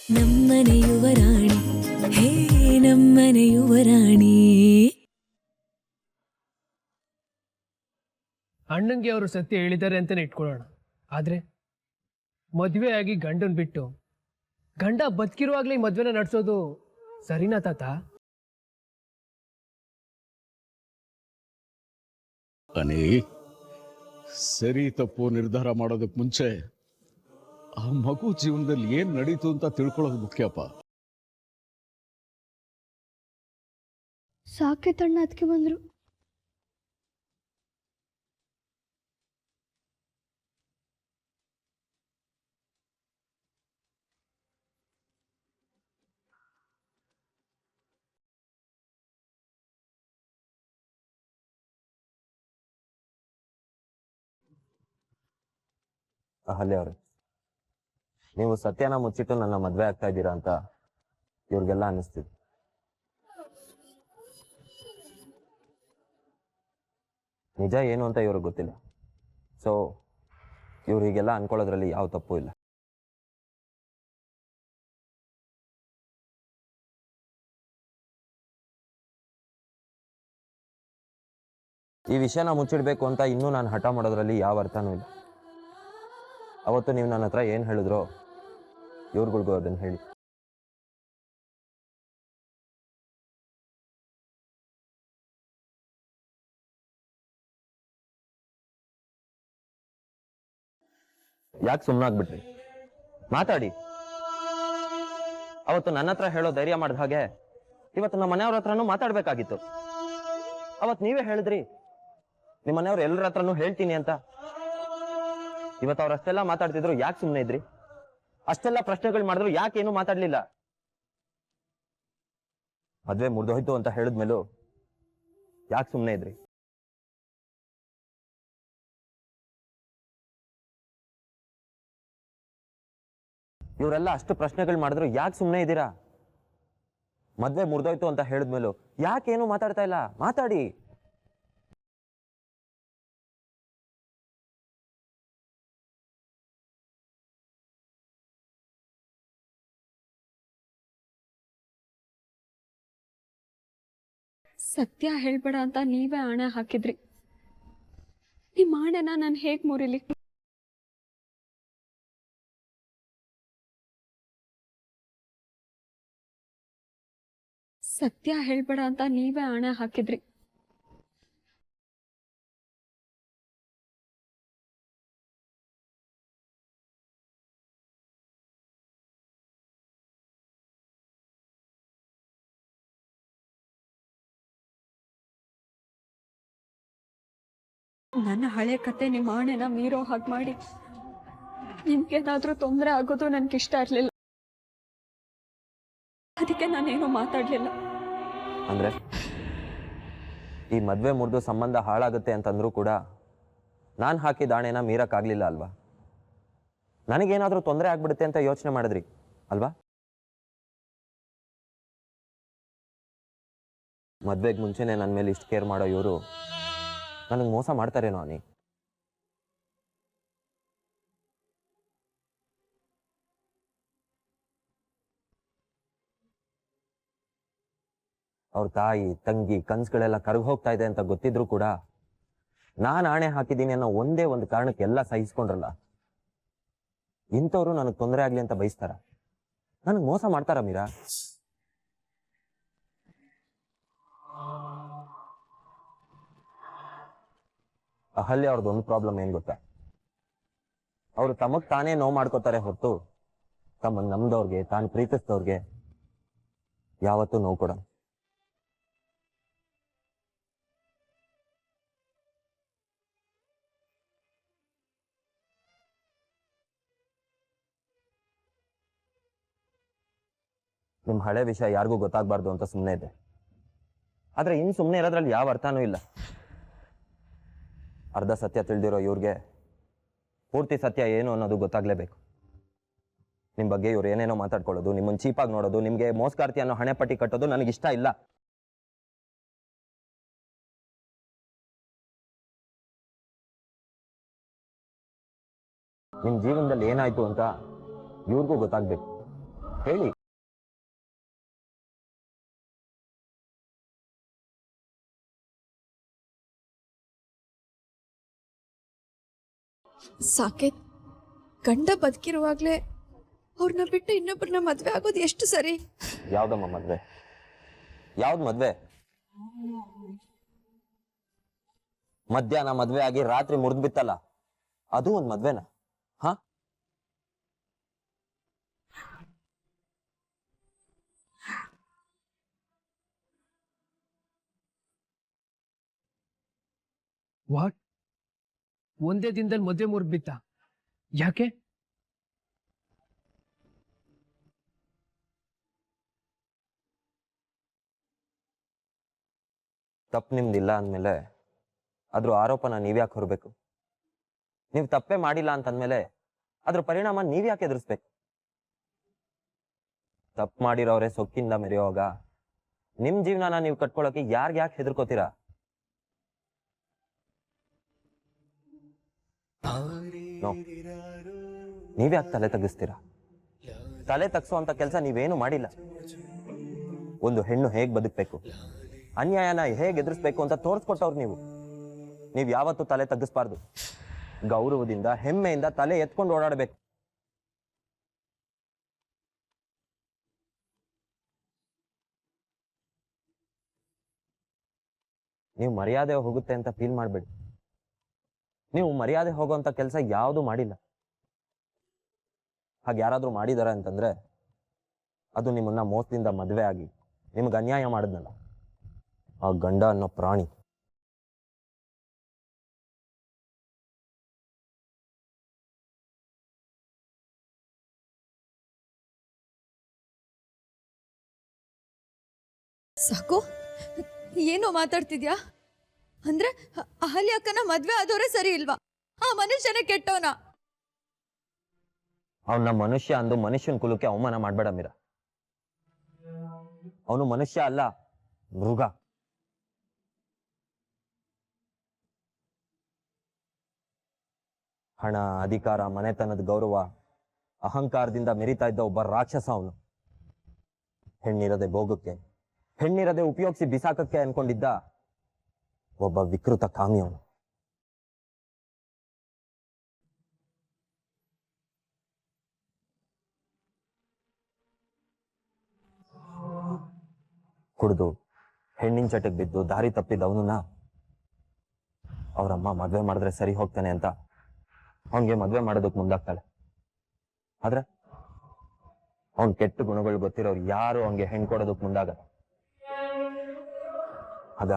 ನಮ್ಮನೆ ಯುವರಾಣಿ ಹೇ ನಮ್ಮನೆ ಯುವರಾಣಿ. ಅಣ್ಣಂಗೆ ಅವರು ಸತ್ಯ ಹೇಳಿದ್ದಾರೆ ಅಂತಾನೆ ಇಟ್ಕೊಳ್ಳೋಣ. ಆದ್ರೆ ಮದುವೆ ಆಗಿ ಗಂಡನ್ ಬಿಟ್ಟು ಗಂಡ ಬದುಕಿರುವಾಗ್ಲೇ ಮದ್ವೆನ ನಡ್ಸೋದು ಸರಿನಾ ತಾತ? ಅನಿ, ಸರಿ ತಪ್ಪು ನಿರ್ಧಾರ ಮಾಡೋದಕ್ಕೆ ಮುಂಚೆ ಆ ಮಗು ಜೀವನದಲ್ಲಿ ಏನ್ ನಡೀತು ಅಂತ ತಿಳ್ಕೊಳ್ಳೋದು ಮುಖ್ಯಪ್ಪ. ಸಾಕೇತಣ್ಣ ಅದಕ್ಕೆ ಬಂದ್ರು. ಅಹಲ್ಯ ಅವ್ರೆ, ನೀವು ಸತ್ಯನ ಮುಚ್ಚಿಟ್ಟು ನನ್ನ ಮದ್ವೆ ಆಗ್ತಾ ಇದ್ದೀರಾ ಅಂತ ಇವ್ರಿಗೆಲ್ಲ ಅನ್ನಿಸ್ತಿದೆ. ನಿಜ ಏನು ಅಂತ ಇವ್ರಿಗೆ ಗೊತ್ತಿಲ್ಲ. ಸೊ ಇವ್ರು ಹೀಗೆಲ್ಲ ಅನ್ಕೊಳ್ಳೋದ್ರಲ್ಲಿ ಯಾವ ತಪ್ಪು ಇಲ್ಲ. ಈ ವಿಷಯನ ಮುಚ್ಚಿಡ್ಬೇಕು ಅಂತ ಇನ್ನೂ ನಾನು ಹಠ ಮಾಡೋದ್ರಲ್ಲಿ ಯಾವ ಅರ್ಥನೂ ಇಲ್ಲ. ಅವತ್ತು ನೀವು ನನ್ನ ಹತ್ರ ಏನು ಹೇಳಿದ್ರೋ ಇವ್ರುಗಳಿಗೂ ಅದನ್ನು ಹೇಳಿ. ಯಾಕೆ ಸುಮ್ಮನಾಗ್ಬಿಟ್ರಿ? ಮಾತಾಡಿ. ಅವತ್ತು ನನ್ನ ಹತ್ರ ಹೇಳೋ ಧೈರ್ಯ ಮಾಡಿದ ಹಾಗೆ ಇವತ್ತು ನಮ್ಮ ಮನೆಯವ್ರ ಹತ್ರನೂ ಮಾತಾಡ್ಬೇಕಾಗಿತ್ತು. ಅವತ್ತು ನೀವೇ ಹೇಳಿದ್ರಿ ನಿಮ್ಮ ಮನೆಯವ್ರು ಎಲ್ಲರ ಹತ್ರನೂ ಹೇಳ್ತೀನಿ ಅಂತ. ಇವತ್ತು ಅವ್ರು ಅಷ್ಟೆಲ್ಲ ಮಾತಾಡ್ತಿದ್ರು, ಯಾಕೆ ಸುಮ್ಮನೆ ಇದ್ರಿ? ಅಷ್ಟೆಲ್ಲ ಪ್ರಶ್ನೆಗಳು ಮಾಡಿದ್ರು, ಯಾಕೆ ಏನು ಮಾತಾಡ್ಲಿಲ್ಲ? ಮದ್ವೆ ಮುರಿದೋಯ್ತು ಅಂತ ಹೇಳಿದ್ಮೇಲೂ ಯಾಕೆ ಸುಮ್ಮನೆ ಇದ್ರಿ? ಇವರೆಲ್ಲ ಅಷ್ಟು ಪ್ರಶ್ನೆಗಳು ಮಾಡಿದ್ರು, ಯಾಕೆ ಸುಮ್ಮನೆ ಇದ್ದೀರಾ? ಮದ್ವೆ ಮುರಿದೋಯ್ತು ಅಂತ ಹೇಳಿದ್ಮೇಲೂ ಯಾಕೇನು ಮಾತಾಡ್ತಾ ಇಲ್ಲ? ಮಾತಾಡಿ. ಸತ್ಯ ಹೇಳ್ಬೇಡ ಅಂತ ನೀವೇ ಆಣೆ ಹಾಕಿದ್ರಿ. ನಿಮ್ಮ ಆಣೆನ ನಾನು ಹೇಗ್ ಮುರಿಲಿ? ಸತ್ಯ ಹೇಳ್ಬೇಡ ಅಂತ ನೀವೇ ಆಣೆ ಹಾಕಿದ್ರಿ. ನನ್ನ ಹಳೆ ಕತೆ ನಿಮ್ಮ ಆಣೆನ ಮೀರೋ ಹಾಗೆ ಮಾಡಿ ನಿಮ್ಗೇನಾದ್ರೂ ತೊಂದರೆ ಆಗೋದು ನನ್ಗೆ ಇಷ್ಟ ಇರ್ಲಿಲ್ಲ. ಅದಕ್ಕೆ ನಾನೇನು ಮಾತಾಡ್ಲಿಲ್ಲ. ಅಂದ್ರೆ ಈ ಮದ್ವೆ ಮುರಿದು ಸಂಬಂಧ ಹಾಳಾಗುತ್ತೆ ಅಂತಂದ್ರೂ ಕೂಡ ನಾನು ಹಾಕಿದ ಆಣೆನ ಮೀರಕ್ಕಾಗ್ಲಿಲ್ಲ ಅಲ್ವಾ? ನನಗೇನಾದ್ರೂ ತೊಂದರೆ ಆಗ್ಬಿಡುತ್ತೆ ಅಂತ ಯೋಚನೆ ಮಾಡಿದ್ರಿ ಅಲ್ವಾ? ಮದ್ವೆಗೆ ಮುಂಚೆನೆ ನನ್ನ ಮೇಲೆ ಇಷ್ಟು ಕೇರ್ ಮಾಡೋ ಇವರು ನನಗೆ ಮೋಸ ಮಾಡ್ತಾರೇನೋ ಅನಿ? ಅವ್ರ ತಾಯಿ ತಂಗಿ ಕನ್ಸುಗಳೆಲ್ಲ ಕರಗಿ ಹೋಗ್ತಾ ಇದೆ ಅಂತ ಗೊತ್ತಿದ್ರು ಕೂಡ ನಾನು ಆಣೆ ಹಾಕಿದ್ದೀನಿ ಅನ್ನೋ ಒಂದೇ ಒಂದು ಕಾರಣಕ್ಕೆ ಎಲ್ಲ ಸಹಿಸ್ಕೊಂಡ್ರಲ್ಲ. ಇಂಥವ್ರು ನನಗೆ ತೊಂದರೆ ಆಗ್ಲಿ ಅಂತ ಬಯಸ್ತಾರ? ನನಗೆ ಮೋಸ ಮಾಡ್ತಾರ ಮೀರಾ? ಅಹಲ್ಯ ಅವ್ರದ್ದು ಒಂದು ಪ್ರಾಬ್ಲಮ್ ಏನ್ ಗೊತ್ತಾ? ಅವರು ತಮಗ್ ತಾನೇ ನೋವು ಮಾಡ್ಕೋತಾರೆ ಹೊರತು ತಮ್ಮನ್ನ ನಮ್ದವ್ರಿಗೆ, ತಾನು ಪ್ರೀತಿಸಿದವ್ರಿಗೆ ಯಾವತ್ತೂ ನೋವು ಕೊಡ. ನಿಮ್ ಹಳೆ ವಿಷಯ ಯಾರಿಗೂ ಗೊತ್ತಾಗ್ಬಾರ್ದು ಅಂತ ಸುಮ್ಮನೆ ಇದೆ. ಆದ್ರೆ ಇನ್ ಸುಮ್ಮನೆ ಇರೋದ್ರಲ್ಲಿ ಯಾವ ಅರ್ಥನೂ ಇಲ್ಲ. ಅರ್ಧ ಸತ್ಯ ತಿಳಿದಿರೋ ಇವ್ರಿಗೆ ಪೂರ್ತಿ ಸತ್ಯ ಏನು ಅನ್ನೋದು ಗೊತ್ತಾಗ್ಲೇಬೇಕು. ನಿಮ್ ಬಗ್ಗೆ ಇವ್ರು ಏನೇನೋ ಮಾತಾಡ್ಕೊಳ್ಳೋದು, ನಿಮ್ಮನ್ನ ಚೀಪಾಗಿ ನೋಡೋದು, ನಿಮ್ಗೆ ಮೋಸ್ಕಾರ್ತಿ ಅನ್ನೋ ಹಣೆ ಪಟ್ಟಿ ಕಟ್ಟೋದು ನನಗಿಷ್ಟ ಇಲ್ಲ. ನಿಮ್ ಜೀವನದಲ್ಲಿ ಏನಾಯ್ತು ಅಂತ ಇವ್ರಿಗೂ ಗೊತ್ತಾಗ್ಬೇಕು. ಹೇಳಿ. ಸಾಕೇತ್, ಗಂಡ ಬದುಕಿರುವಾಗ್ಲೇ ಅವ್ರನ್ನ ಬಿಟ್ಟು ಇನ್ನೊಬ್ಬರನ್ನ ಮದ್ವೆ ಆಗೋದು ಎಷ್ಟು ಸರಿ? ಯಾವ್ದಮ್ಮ ಮದ್ವೆ? ಯಾವ್ದು ಮದ್ವೆ? ಮಧ್ಯಾಹ್ನ ಮದ್ವೆ ಆಗಿ ರಾತ್ರಿ ಮುರಿದ್ ಬಿತ್ತಲ್ಲ, ಅದು ಒಂದ್ ಮದ್ವೆನಾ? ಹಾ, ವಾಟ್? ಒಂದೇ ದಿನದಲ್ಲಿ ಮದುವೆ ಮುರಿದ್ಬಿತ್ತ? ಯಾಕೆ? ತಪ್ಪು ನಿಮ್ದಿಲ್ಲ ಅಂದ್ಮೇಲೆ ಅದ್ರ ಆರೋಪನ ನೀವ್ಯಾಕೆ ಹೊರಬೇಕು? ನೀವು ತಪ್ಪೇ ಮಾಡಿಲ್ಲ ಅಂತಂದ್ಮೇಲೆ ಅದ್ರ ಪರಿಣಾಮ ನೀವ್ಯಾಕೆ ಎದುರಿಸ್ಬೇಕು? ತಪ್ಪು ಮಾಡಿರೋರೆ ಸೊಕ್ಕಿಂದ ಮೆರೆಯುವಾಗ ನಿಮ್ ಜೀವನನ ನೀವು ಕಟ್ಕೊಳಕ್ಕೆ ಯಾಕೆ ಹೆದರ್ಕೋತೀರಾ? ನೀವ್ಯಾಕೆ ತಲೆ ತಗ್ಗಿಸ್ತೀರಾ? ತಲೆ ತಗ್ಸೋ ಕೆಲಸ ನೀವೇನು ಮಾಡಿಲ್ಲ. ಒಂದು ಹೆಣ್ಣು ಹೇಗ್ ಬದುಕ್ಬೇಕು, ಅನ್ಯಾಯನ ಹೇಗೆ ಎದುರಿಸ್ಬೇಕು ಅಂತ ತೋರಿಸ್ಕೊಟ್ಟವ್ರು ನೀವು ಯಾವತ್ತೂ ತಲೆ ತಗ್ಗಿಸ್ಬಾರ್ದು. ಗೌರವದಿಂದ ಹೆಮ್ಮೆಯಿಂದ ತಲೆ ಎತ್ಕೊಂಡು ಓಡಾಡಬೇಕು. ನೀವು ಮರ್ಯಾದೆ ಹೋಗುತ್ತೆ ಅಂತ ಫೀಲ್ ಮಾಡ್ಬೇಡಿ. ನೀವು ಮರ್ಯಾದೆ ಹೋಗುವಂತ ಕೆಲಸ ಯಾವುದು ಮಾಡಿಲ್ಲ. ಹಾಗೆ ಯಾರಾದ್ರೂ ಮಾಡಿದಾರ ಅಂತಂದ್ರೆ ಅದು ನಿಮ್ಮನ್ನ ಮೋಸದಿಂದ ಮದುವೆ ಆಗಿ ನಿಮ್ಗೆ ಅನ್ಯಾಯ ಮಾಡಿದ್ನಲ್ಲ ಆ ಗಂಡ ಅನ್ನೋ ಪ್ರಾಣಿ. ಸಾಕು, ಏನೋ ಮಾತಾಡ್ತಿದ್ಯಾ? ಅಂದ್ರೆ ಅಹಲ್ಯ ಅಕ್ಕನ ಮದ್ವೆ ಆದವ್ರೆ ಸರಿ ಇಲ್ವಾ? ಆ ಮನುಷ್ಯನೇ ಕೆಟ್ಟವನ? ಅವನ ಮನುಷ್ಯ ಅಂದು ಮನುಷ್ಯನ ಕುಲಕ್ಕೆ ಅವಮಾನ ಮಾಡ್ಬೇಡ ಮೀರಾ. ಅವನು ಮನುಷ್ಯ ಅಲ್ಲ, ಮೃಗ. ಹಣ, ಅಧಿಕಾರ, ಮನೆತನದ ಗೌರವ, ಅಹಂಕಾರದಿಂದ ಮೆರಿತಾ ಇದ್ದ ಒಬ್ಬ ರಾಕ್ಷಸ ಅವನು. ಹೆಣ್ಣಿರದೆ ಭೋಗಕ್ಕೆ, ಹೆಣ್ಣಿರದೆ ಉಪಯೋಗಿಸಿ ಬಿಸಾಕಕ್ಕೆ ಅನ್ಕೊಂಡಿದ್ದ ಒಬ್ಬ ವಿಕೃತ ಕಾಮಿ ಅವನು. ಕುಡಿದು ಹೆಣ್ಣಿನ ಚಟಕ್ಕೆ ಬಿದ್ದು ದಾರಿ ತಪ್ಪಿದ್ದ ಅವನನ್ನ ಅವ್ರಮ್ಮ ಮದ್ವೆ ಮಾಡಿದ್ರೆ ಸರಿ ಹೋಗ್ತಾನೆ ಅಂತ ಅವನ್ಗೆ ಮದ್ವೆ ಮಾಡೋದಕ್ ಮುಂದಾಗ್ತಾಳೆ. ಆದ್ರೆ ಅವನ್ ಕೆಟ್ಟ ಗುಣಗಳು ಗೊತ್ತಿರೋರು ಯಾರು ಅವನ್ಗೆ ಹೆಣ್ ಕೊಡೋದಕ್ ಮುಂದಾಗಲ್ಲ. ಆಗ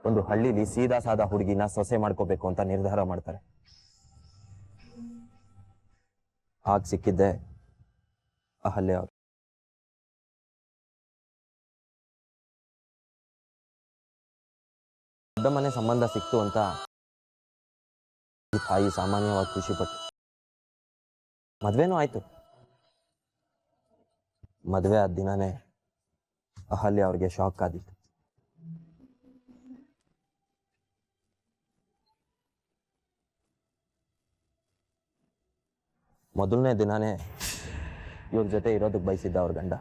ಒಂದು ಹಳ್ಳಿಲಿ ಸೀದಾ ಸಾದಾ ಹುಡುಗಿನ ಸೊಸೆ ಮಾಡ್ಕೋಬೇಕು ಅಂತ ನಿರ್ಧಾರ ಮಾಡ್ತಾರೆ. ಹಾಗೆ ಸಿಕ್ಕಿದ್ದೆ ಅಹಲ್ಯ ಅವ್ರು. ದೊಡ್ಡ ಮನೆ ಸಂಬಂಧ ಸಿಕ್ತು ಅಂತ ಈ ತಾಯಿ ಸಾಮಾನ್ಯವಾಗಿ ಖುಷಿ ಪಟ್ಟು ಮದ್ವೆನೂ ಆಯ್ತು. ಮದ್ವೆ ಆದ ದಿನಾನೇ ಅಹಲ್ಯ ಅವ್ರಿಗೆ ಶಾಕ್ ಆದಿತ್ತು. ಮೊದಲನೇ ದಿನಾನೇ ಇವ್ರ ಜೊತೆ ಇರೋದಕ್ಕೆ ಬಯಸಿದ್ದ ಅವ್ರ ಗಂಡ.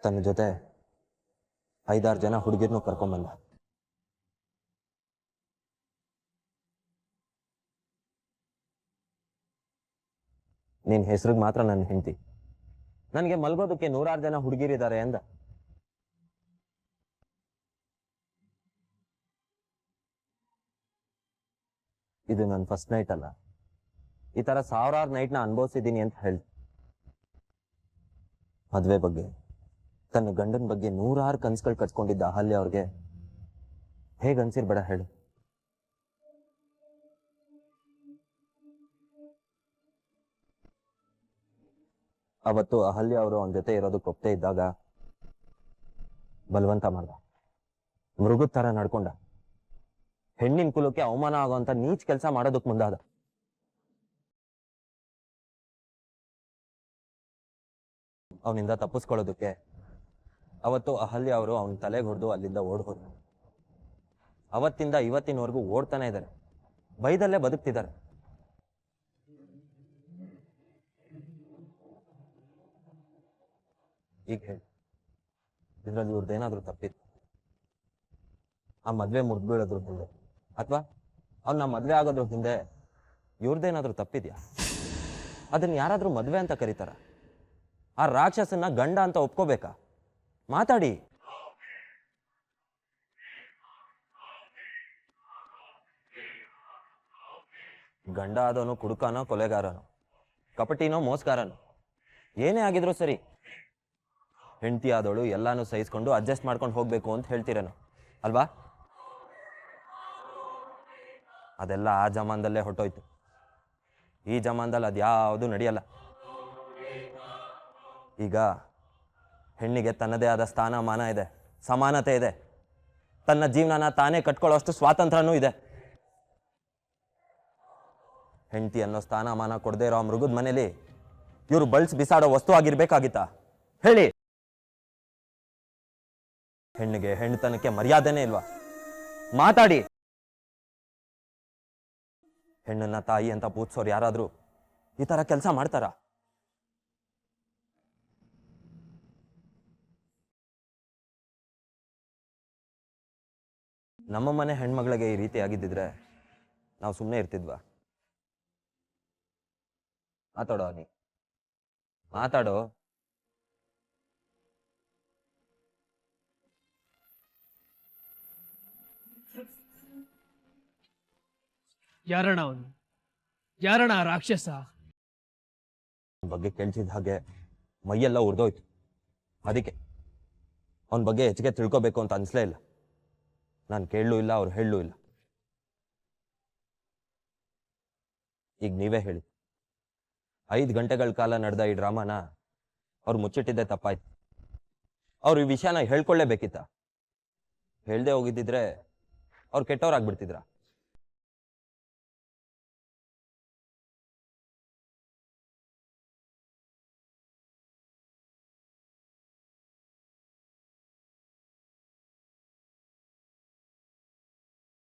ತನ್ನ ಜೊತೆ 5-6 ಜನ ಹುಡುಗಿರ್ನು ಕರ್ಕೊಂಬಂದ. ನಿನ್ ಹೆಸರಿಗೆ ಮಾತ್ರ ನನ್ನ ಹೆಂಡತಿ, ನನಗೆ ಮಲ್ಗೋದಕ್ಕೆ 100-6 ಜನ ಹುಡುಗಿರಿದ್ದಾರೆ ಅಂದ. ಇದು ನನ್ನ ಫಸ್ಟ್ ನೈಟ್ ಅಲ್ಲ, ಈ ತರ 1000 ನೈಟ್ನ ಅನುಭವಿಸಿದ್ದೀನಿ ಅಂತ ಹೇಳಿ. ಮದ್ವೆ ಬಗ್ಗೆ, ತನ್ನ ಗಂಡನ ಬಗ್ಗೆ 100 ಕನ್ಸುಗಳು ಕಟ್ಕೊಂಡಿದ್ದ ಅಹಲ್ಯ ಅವ್ರಿಗೆ ಹೇಗೆ ಅನ್ಸಿರ್ಬೇಡ ಹೇಳು. ಅವತ್ತು ಅಹಲ್ಯ ಅವರು ಅವನ ಜೊತೆ ಇರೋದಕ್ಕೆ ಒಪ್ತೇ ಇದ್ದಾಗ ಬಲವಂತ ಮಾಡ್ದ, ಮೃಗದ ತರ ನಡ್ಕೊಂಡ, ಹೆಣ್ಣಿನ ಕುಲಕ್ಕೆ ಅವಮಾನ ಆಗುವಂತ ನೀಚ್ ಕೆಲಸ ಮಾಡೋದಕ್ ಮುಂದಾದ. ಅವನಿಂದ ತಪ್ಪಿಸ್ಕೊಳ್ಳೋದಕ್ಕೆ ಅವತ್ತು ಅಹಲ್ಯ ಅವರು ಅವನ ತಲೆಗೆ ಹೊಡೆದು ಅಲ್ಲಿಂದ ಓಡ್ ಹೋದ್ರು. ಅವತ್ತಿಂದ ಇವತ್ತಿನವರೆಗೂ ಓಡ್ತಾನೆ ಇದ್ದಾರೆ, ಬೈದಲ್ಲೇ ಬದುಕ್ತಿದ್ದಾರೆ. ಈಗ ಹೇಳಿ, ಇದ್ರಲ್ಲಿ ಇವ್ರದ್ದೇನಾದ್ರೂ ತಪ್ಪಿತ್ತು? ಆ ಮದ್ವೆ ಮುರಿದು ಬೀಳೋದ್ರ ಹಿಂದೆ ಅಥವಾ ಅವ್ನ ಮದ್ವೆ ಆಗೋದ್ರ ಹಿಂದೆ ಇವ್ರದ್ದೇನಾದ್ರೂ ತಪ್ಪಿದ್ಯಾ? ಅದನ್ನ ಯಾರಾದ್ರೂ ಮದ್ವೆ ಅಂತ ಕರೀತಾರ? ಆ ರಾಕ್ಷಸನ್ನ ಗಂಡ ಅಂತ ಒಪ್ಕೋಬೇಕಾ? ಮಾತಾಡಿ. ಗಂಡ ಆದವನು ಕುಡುಕನೋ ಕೊಲೆಗಾರನೋ ಕಪಟಿನೋ ಮೋಸ್ಗಾರನೋ ಏನೇ ಆಗಿದ್ರು ಸರಿ, ಹೆಂಡತಿ ಆದವಳು ಎಲ್ಲಾನು ಸಹಿಸ್ಕೊಂಡು ಅಡ್ಜಸ್ಟ್ ಮಾಡ್ಕೊಂಡು ಹೋಗ್ಬೇಕು ಅಂತ ಹೇಳ್ತೀರೇನೋ ಅಲ್ವಾ? ಅದೆಲ್ಲ ಆ ಜಮಾನದಲ್ಲೇ ಹೊಟ್ಟೋಯ್ತು. ಈ ಜಮಾನದಲ್ಲಿ ಅದ್ಯಾವುದು ನಡೆಯಲ್ಲ. ಈಗ ಹೆಣ್ಣಿಗೆ ತನ್ನದೇ ಆದ ಸ್ಥಾನಮಾನ ಇದೆ, ಸಮಾನತೆ ಇದೆ, ತನ್ನ ಜೀವನನ ತಾನೇ ಕಟ್ಕೊಳ್ಳೋಷ್ಟು ಸ್ವಾತಂತ್ರ್ಯನೂ ಇದೆ. ಹೆಂಡತಿ ಅನ್ನೋ ಸ್ಥಾನಮಾನ ಕೊಡದೇ ಇರೋ ಮೃಗದ ಮನೇಲಿ ಇವರು ಬಳ್ಸಿ ಬಿಸಾಡೋ ವಸ್ತು ಆಗಿರ್ಬೇಕಾಗಿತ್ತಾ? ಹೇಳಿ. ಹೆಣ್ಣಿಗೆ ಹೆಣ್ಣುತನಕ್ಕೆ ಮರ್ಯಾದೆನೇ ಇಲ್ವಾ? ಮಾತಾಡಿ. ಹೆಣ್ಣನ್ನ ತಾಯಿ ಅಂತ ಪೂಜ್ಸೋರು ಯಾರಾದ್ರೂ ಈ ತರ ಕೆಲಸ ಮಾಡ್ತಾರ? ನಮ್ಮ ಮನೆ ಹೆಣ್ಮಗಳಿಗೆ ಈ ರೀತಿ ಆಗಿದ್ದಿದ್ರೆ ನಾವು ಸುಮ್ಮನೆ ಇರ್ತಿದ್ವಾ? ಮಾತಾಡೋ ನೀ, ಮಾತಾಡೋ. ಯಾರಣ ಅವನು? ಯಾರಣ ಆ ರಾಕ್ಷಸ? ಬಗ್ಗೆ ಕೇಳ್ತಿದ್ದ ಹಾಗೆ ಮೈಯೆಲ್ಲ ಉರ್ದೋಯ್ತು. ಅದಕ್ಕೆ ಅವನ ಬಗ್ಗೆ ಹೆಚ್ಚಿಗೆ ತಿಳ್ಕೊಬೇಕು ಅಂತ ಅನ್ಸ್ಲೇ ಇಲ್ಲ. ನಾನು ಕೇಳಲೂ ಇಲ್ಲ, ಅವ್ರು ಹೇಳಲೂ ಇಲ್ಲ. ಈಗ ನೀವೇ ಹೇಳಿ, 5 ಗಂಟೆಗಳ ಕಾಲ ನಡೆದ ಈ ಡ್ರಾಮಾನ ಅವ್ರು ಮುಚ್ಚಿಟ್ಟಿದ್ದೆ ತಪ್ಪಾಯ್ತು. ಅವ್ರು ಈ ವಿಷಯನ ಹೇಳ್ಕೊಳ್ಳೇಬೇಕಿತ್ತ? ಹೇಳ್ದೆ ಹೋಗಿದ್ದಿದ್ರೆ ಅವ್ರು ಕೆಟ್ಟವ್ರಾಗ್ಬಿಡ್ತಿದ್ರ?